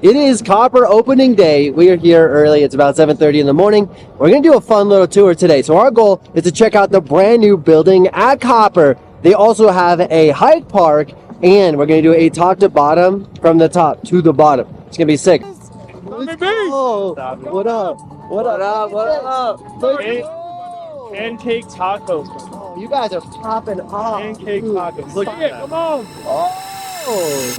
It is Copper opening day. We are here early. It's about 7:30 in the morning. We're going to do a fun little tour today. So our goal is to check out the brand new building at Copper. They also have a hike park, and we're going to do a top to bottom from the top to the bottom. It's going to be sick. Oh, what up? What up? What up? Pancake tacos. Oh, you guys are popping off. Pancake tacos. Look at it. Come on. Oh.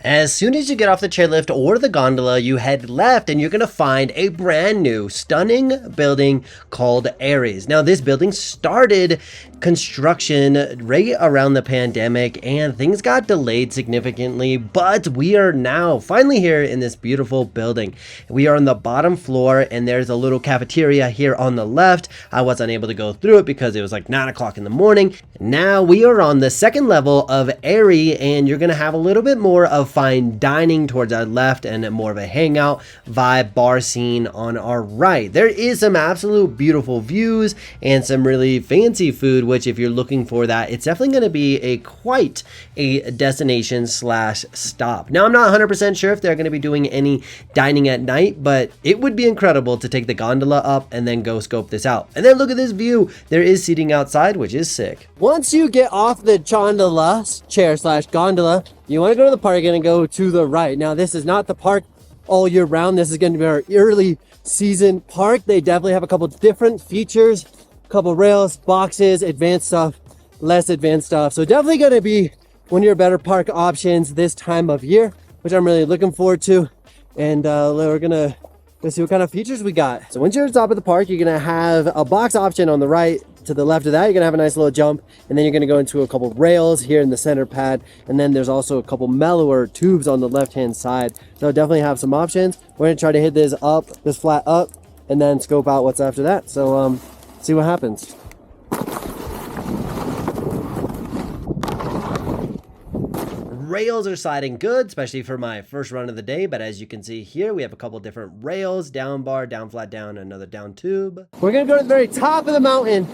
As soon as you get off the chairlift or the gondola, you head left and you're going to find a brand new, stunning building called Aries. Now, this building started construction right around the pandemic and things got delayed significantly, but we are now finally here in this beautiful building. We are on the bottom floor and there's a little cafeteria here on the left. I was unable to go through it because it was like 9 o'clock in the morning. Now we are on the second level of Aerie and you're going to have a little bit more of fine dining towards our left and more of a hangout vibe bar scene on our right. There is some absolute beautiful views and some really fancy food, which if you're looking for that, it's definitely going to be quite a destination slash stop. Now, I'm not 100% sure if they're going to be doing any dining at night, but it would be incredible to take the gondola up and then go scope this out. And then look at this view. There is seating outside, which is sick. Once you get off the gondola, chair slash gondola, you want to go to the park and go to the right. Now, this is not the park all year round. This is going to be our early season park. They definitely have a couple different features, couple rails, boxes, advanced stuff, less advanced stuff. So definitely going to be one of your better park options this time of year, which I'm really looking forward to. And we're gonna see what kind of features we got. So once you're at the top of the park, you're gonna have a box option on the right. To the left of that, you're gonna have a nice little jump, and then you're gonna go into a couple rails here in the center pad, and then there's also a couple mellower tubes on the left hand side. So definitely have some options. We're gonna try to hit this flat up, and then scope out what's after that. So see what happens. Rails are sliding good, especially for my first run of the day, but as you can see here, we have a couple different rails, down bar, down flat down, another down tube. We're gonna go to the very top of the mountain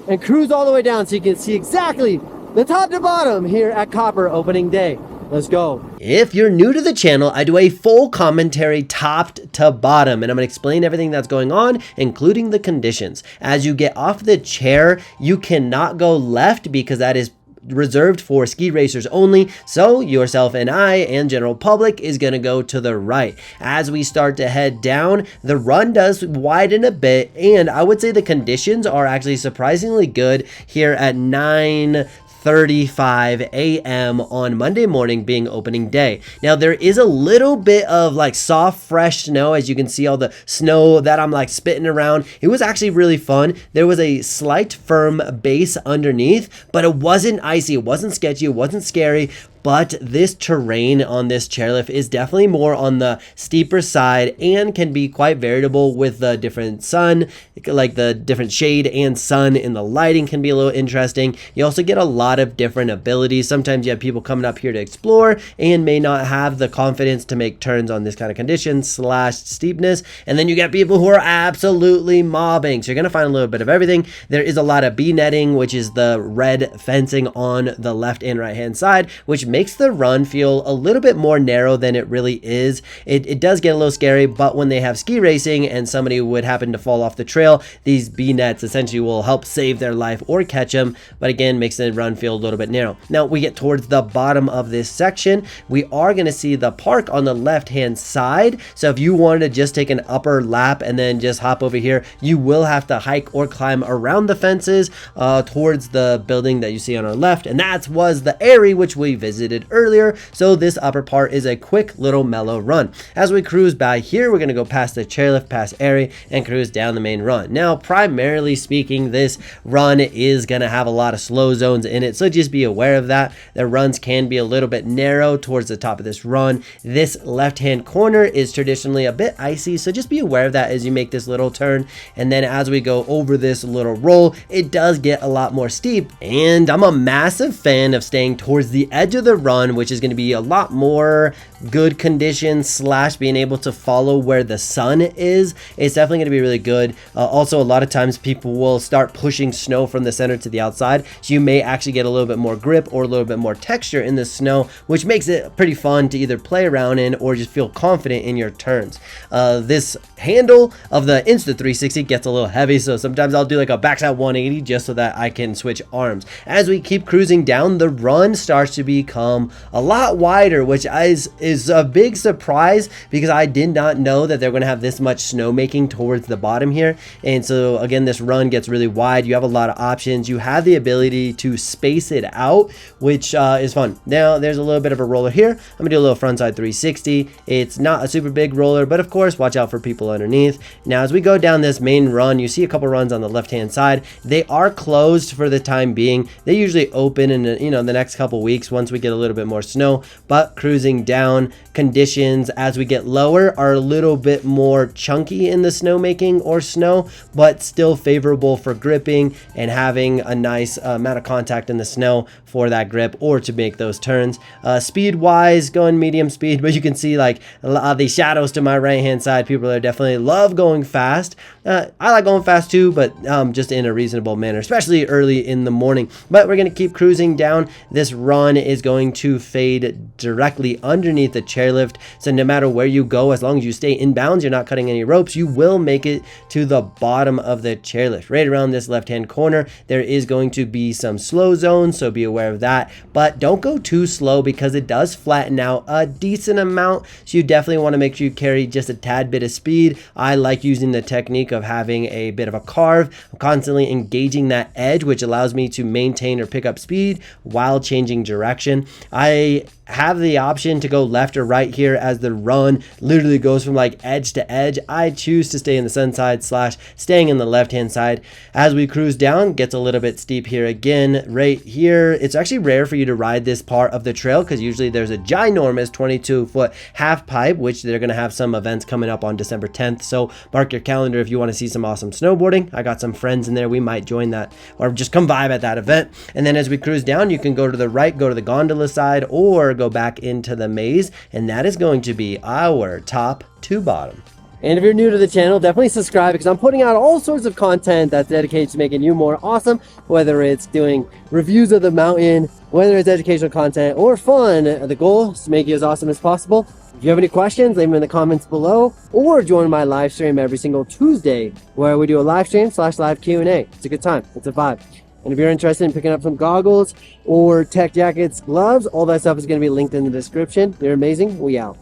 and cruise all the way down so you can see exactly the top to bottom here at Copper opening day. Let's go. If you're new to the channel, I do a full commentary top to bottom, and I'm gonna explain everything that's going on, including the conditions. As you get off the chair, you cannot go left because that is reserved for ski racers only, so yourself and I and general public is going to go to the right. As we start to head down, the run does widen a bit, and I would say the conditions are actually surprisingly good here at 9:35 a.m. on Monday morning being opening day. Now there is a little bit of like soft fresh snow, as you can see all the snow that I'm like spitting around. It was actually really fun. There was a slight firm base underneath, but it wasn't icy, it wasn't sketchy, it wasn't scary. But this terrain on this chairlift is definitely more on the steeper side and can be quite variable with the different sun, like the different shade and sun in the lighting can be a little interesting. You also get a lot of different abilities. Sometimes you have people coming up here to explore and may not have the confidence to make turns on this kind of condition slash steepness. And then you get people who are absolutely mobbing. So you're going to find a little bit of everything. There is a lot of bee netting, which is the red fencing on the left and right hand side, which makes the run feel a little bit more narrow than it really is. It does get a little scary, but when they have ski racing and somebody would happen to fall off the trail, these bee nets essentially will help save their life or catch them, but again, makes the run feel a little bit narrow. Now we get towards the bottom of this section, we are going to see the park on the left hand side. So if you wanted to just take an upper lap and then just hop over here, you will have to hike or climb around the fences towards the building that you see on our left, and that was the Aerie, which we visited visited earlier, so this upper part is a quick little mellow run. As we cruise by here, we're going to go past the chairlift, past Aerie, and cruise down the main run. Now, primarily speaking, this run is going to have a lot of slow zones in it, so just be aware of that. The runs can be a little bit narrow towards the top of this run. This left-hand corner is traditionally a bit icy, so just be aware of that as you make this little turn. And then as we go over this little roll, it does get a lot more steep, and I'm a massive fan of staying towards the edge of the run, which is going to be a lot more good conditions slash being able to follow where the sun is. It's definitely going to be really good. Also, a lot of times people will start pushing snow from the center to the outside, so you may actually get a little bit more grip or a little bit more texture in the snow, which makes it pretty fun to either play around in or just feel confident in your turns. This handle of the Insta360 gets a little heavy, so sometimes I'll do like a backside 180 just so that I can switch arms. As we keep cruising down, the run starts to become a lot wider, which is a big surprise because I did not know that they're going to have this much snowmaking towards the bottom here. And so again, this run gets really wide. You have a lot of options. You have the ability to space it out, which is fun. Now there's a little bit of a roller here. I'm gonna do a little frontside 360. It's not a super big roller, but of course watch out for people underneath. Now as we go down this main run, you see a couple runs on the left hand side. They are closed for the time being. They usually open in the next couple weeks once we get a little bit more snow. But cruising down, conditions as we get lower are a little bit more chunky in the snowmaking or snow, but still favorable for gripping and having a nice amount of contact in the snow for that grip or to make those turns. Speed wise, going medium speed, but you can see like the shadows to my right hand side. People are definitely love going fast. I like going fast too, but just in a reasonable manner, especially early in the morning. But we're going to keep cruising down. This run is going to fade directly underneath the chairlift, so no matter where you go, as long as you stay in bounds, you're not cutting any ropes, you will make it to the bottom of the chairlift. Right around this left hand corner, there is going to be some slow zones, so be aware of that, but don't go too slow because it does flatten out a decent amount, so you definitely want to make sure you carry just a tad bit of speed. I like using the technique of having a bit of a carve. I'm constantly engaging that edge, which allows me to maintain or pick up speed while changing direction. I have the option to go left or right here as the run literally goes from like edge to edge. I choose to stay in the sun side slash staying in the left hand side. As we cruise down, gets a little bit steep here again. Right here, it's actually rare for you to ride this part of the trail because usually there's a ginormous 22-foot half pipe, which they're going to have some events coming up on December 10th, so mark your calendar if you want to see some awesome snowboarding. I got some friends in there, we might join that or just come vibe at that event. And then as we cruise down, you can go to the right, go to the gondola side, or go back into the maze, and that is going to be our top to bottom. And if you're new to the channel, definitely subscribe because I'm putting out all sorts of content that's dedicated to making you more awesome, whether it's doing reviews of the mountain, whether it's educational content or fun. The goal is to make you as awesome as possible. If you have any questions, leave them in the comments below, or join my live stream every single Tuesday where we do a live stream / live Q&A. It's a good time. It's a vibe. And if you're interested in picking up some goggles or tech jackets, gloves, all that stuff is going to be linked in the description. You're amazing. We out.